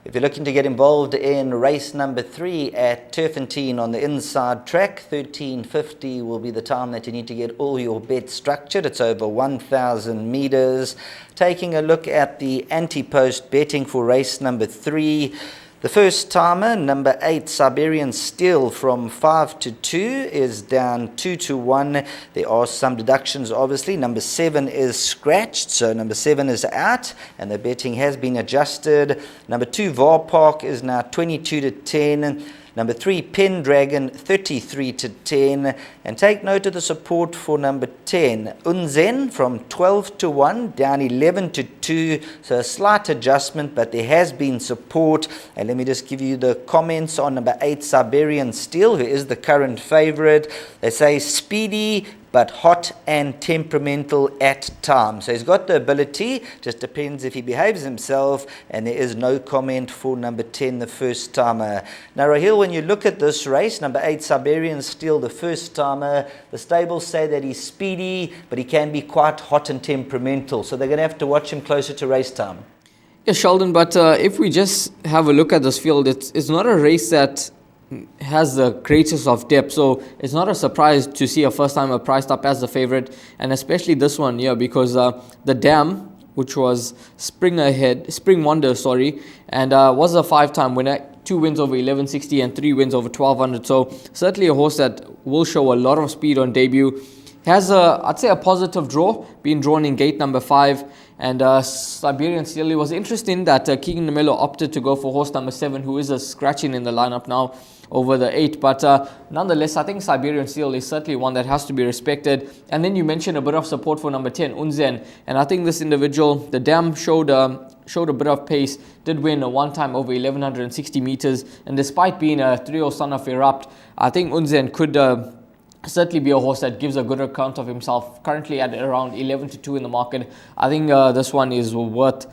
If you're looking to get involved in race number 3 at Turffontein on the inside track, 13:50 will be the time that you need to get all your bets structured. It's over 1,000 meters. Taking a look at the anti-post betting for race number 3. The first timer, number 8, Siberian Steel, from 5 to 2 is down 2 to 1. There are some deductions, obviously. Number 7 is scratched, so number 7 is out, and the betting has been adjusted. Number 2, Var Park, is now 22 to 10. Number 3, Pendragon, 33 to 10. And take note of the support for number 10, Unzen, from 12 to 1, down 11 to 2. So a slight adjustment, but there has been support. And let me just give you the comments on number 8, Siberian Steel, who is the current favorite. They say speedy, but hot and temperamental at times. So he's got the ability, just depends if he behaves himself, and there is no comment for number 10, the first timer. Now, Rahil, when you look at this race, number 8, Siberian Steel, the first timer, the stables say that he's speedy, but he can be quite hot and temperamental. So they're going to have to watch him closer to race time. Yeah, Sheldon, but if we just have a look at this field, it's not a race that has the greatest of depth, so it's not a surprise to see a first timer priced up as the favorite, and especially this one here, because the Dam, which was Spring Wonder, and was a 5-time winner, 2 wins over 1160 and 3 wins over 1200. So certainly a horse that will show a lot of speed on debut. Has I'd say a positive draw, being drawn in gate number 5. And Siberian Steel, it was interesting that Keegan Namelo opted to go for horse number 7, who is a scratching in the lineup now over the 8. But nonetheless, I think Siberian Steel is certainly one that has to be respected. And then you mentioned a bit of support for number 10, Unzen. And I think this individual, the Dam, showed a bit of pace, did win a 1-time over 1160 meters. And despite being a 3-year-old son of Erupt, I think Unzen could certainly be a horse that gives a good account of himself. Currently at around 11 to 2 in the market. I think this one is worth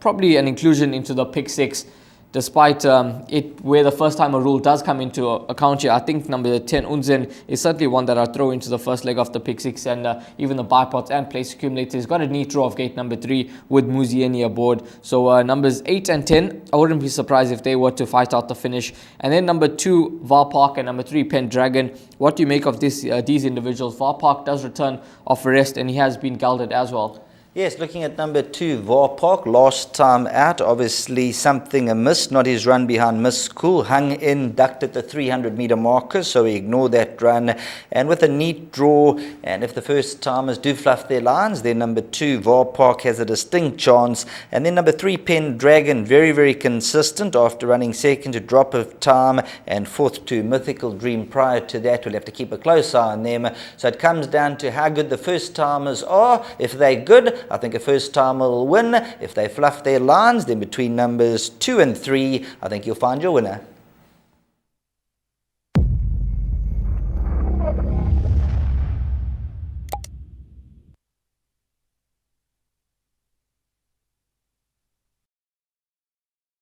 probably an inclusion into the pick 6, despite it where the first timer rule does come into account here. I think number 10, Unzen, is certainly one that I throw into the first leg of the pick 6, and even the bipods and place accumulators. He's got a neat draw of gate number 3 with Muzieni aboard. So numbers 8 and 10, I wouldn't be surprised if they were to fight out the finish. And then number 2, Var Park, and number 3, Pendragon. What do you make of these individuals? Var Park does return off arrest, and he has been gelded as well. Yes, looking at number 2, Var Park, last time out, obviously something amiss, not his run behind Miss Cool, hung in, ducked at the 300-meter marker, so we ignore that run. And with a neat draw, and if the first timers do fluff their lines, then number 2, Var Park, has a distinct chance. And then number 3, Pendragon, very, very consistent after running second, a drop of time, and 4th to Mythical Dream prior to that. We'll have to keep a close eye on them. So it comes down to how good the first timers are. If they're good, I think a first timer will win. If they fluff their lines, then between numbers 2 and 3, I think you'll find your winner.